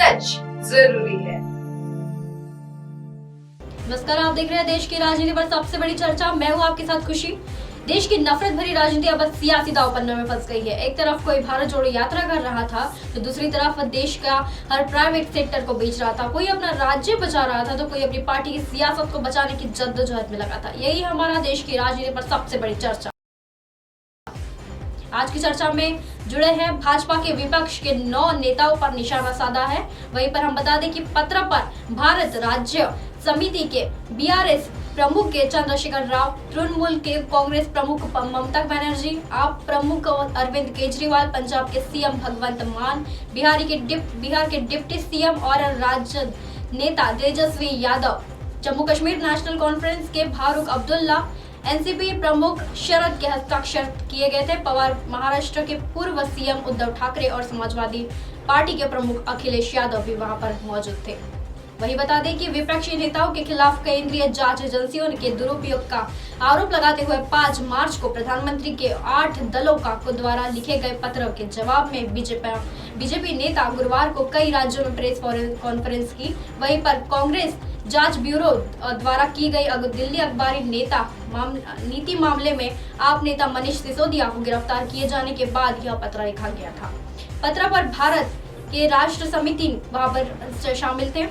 सच जरूरी है। नमस्कार, आप देख रहे हैं देश की राजनीति पर सबसे बड़ी चर्चा। मैं हूं आपके साथ खुशी। देश की नफरत भरी राजनीति अब सियासी दांवपन्ने में फंस गई है। एक तरफ कोई भारत जोड़ो यात्रा कर रहा था तो दूसरी तरफ देश का हर प्राइवेट सेक्टर को बेच रहा था। कोई अपना राज्य बचा रहा था तो कोई अपनी पार्टी की सियासत को बचाने की जद्दोजहद में लगा था। यही हमारा देश की राजनीति पर सबसे बड़ी चर्चा। आज की चर्चा में जुड़े हैं भाजपा के विपक्ष के 9 नेताओं पर निशाना साधा है। वहीं पर हम बता दें कि पत्र पर भारत राज्य समिति के बीआरएस प्रमुख के चंद्रशेखर राव, तृणमूल के कांग्रेस प्रमुख ममता बनर्जी, आप प्रमुख अरविंद केजरीवाल, पंजाब के सीएम भगवंत मान, बिहार के डिप्टी सीएम और राज्य नेता तेजस्वी यादव, जम्मू कश्मीर नेशनल कॉन्फ्रेंस के फारूक अब्दुल्ला, एनसीपी प्रमुख शरद के हस्ताक्षर किए गए थे। पवार, महाराष्ट्र के पूर्व सीएम उद्धव ठाकरे और समाजवादी पार्टी के प्रमुख अखिलेश यादव भी वहां पर मौजूद थे। वही बता दें कि विपक्षी नेताओं के खिलाफ केंद्रीय जांच एजेंसियों के दुरुपयोग का आरोप लगाते हुए 5 मार्च को प्रधानमंत्री के 8 दलों को द्वारा लिखे गए पत्र के जवाब में बीजेपी नेता गुरुवार को कई राज्यों में प्रेस कॉन्फ्रेंस की। वहीं पर कांग्रेस जांच ब्यूरो द्वारा की गई दिल्ली अखबारी नीति मामले में आप नेता मनीष सिसोदिया को गिरफ्तार किए जाने के बाद यह पत्र लिखा गया था। पत्र पर भारत के राष्ट्र समिति वहां पर शामिल थे।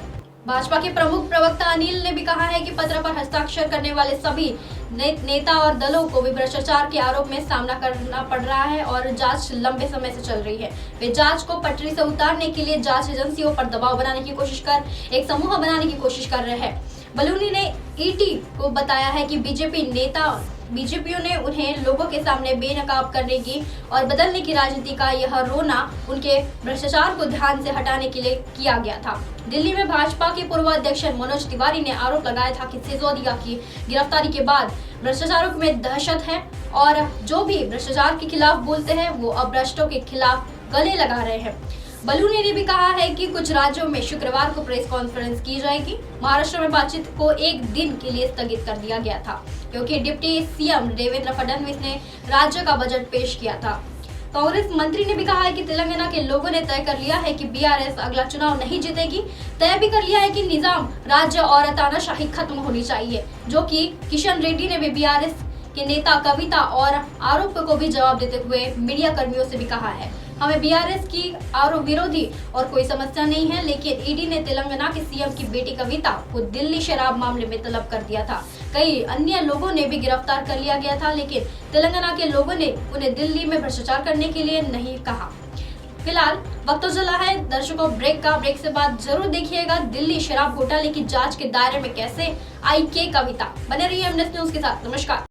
भाजपा के प्रमुख प्रवक्ता अनिल ने भी कहा है कि पत्र पर हस्ताक्षर करने वाले सभी नेता और दलों को भी भ्रष्टाचार के आरोप में सामना करना पड़ रहा है और जांच लंबे समय से चल रही है। वे जांच को पटरी से उतारने के लिए जांच एजेंसियों पर दबाव बनाने की कोशिश कर एक समूह बनाने की कोशिश कर रहे हैं। बलूनी ने ईटी को बताया है कि बीजेपियों ने उन्हें लोगों के सामने बेनकाब करने की और बदलने की राजनीति का यह रोना उनके भ्रष्टाचार को ध्यान से हटाने के लिए किया गया था। दिल्ली में भाजपा के पूर्व अध्यक्ष मनोज तिवारी ने आरोप लगाया था कि सिसोदिया की गिरफ्तारी के बाद भ्रष्टाचारों में दहशत है और जो भी भ्रष्टाचार के खिलाफ बोलते हैं वो अब भ्रष्टों के खिलाफ गले लगा रहे हैं। बलूनी ने भी कहा है कि कुछ राज्यों में शुक्रवार को प्रेस कॉन्फ्रेंस की जाएगी। महाराष्ट्र में बातचीत को एक दिन के लिए स्थगित कर दिया गया था क्योंकि डिप्टी सीएम देवेंद्र फडणवीस ने राज्य का बजट पेश किया था। कांग्रेस मंत्री ने भी कहा है कि तेलंगाना के लोगों ने तय कर लिया है कि बीआरएस अगला चुनाव नहीं जीतेगी। तय भी कर लिया है कि निजाम राज्य और तानाशाही खत्म होनी चाहिए, जो कि किशन रेड्डी ने भी बीआरएस के नेता कविता और आरोप को भी जवाब देते हुए मीडिया कर्मियों से भी कहा है। हमें बीआरएस की आरोप विरोधी और कोई समस्या नहीं है, लेकिन ईडी ने तेलंगाना के सीएम की बेटी कविता को दिल्ली शराब मामले में तलब कर दिया था। कई अन्य लोगों ने भी गिरफ्तार कर लिया गया था, लेकिन तेलंगाना के लोगों ने उन्हें दिल्ली में भ्रष्टाचार करने के लिए नहीं कहा। फिलहाल वक्त तो चला है दर्शकों ब्रेक से बाद जरूर देखिएगा दिल्ली शराब घोटाले की जांच के दायरे में कैसे आई के कविता। बने रहिए एमनेस न्यूज के साथ। नमस्कार।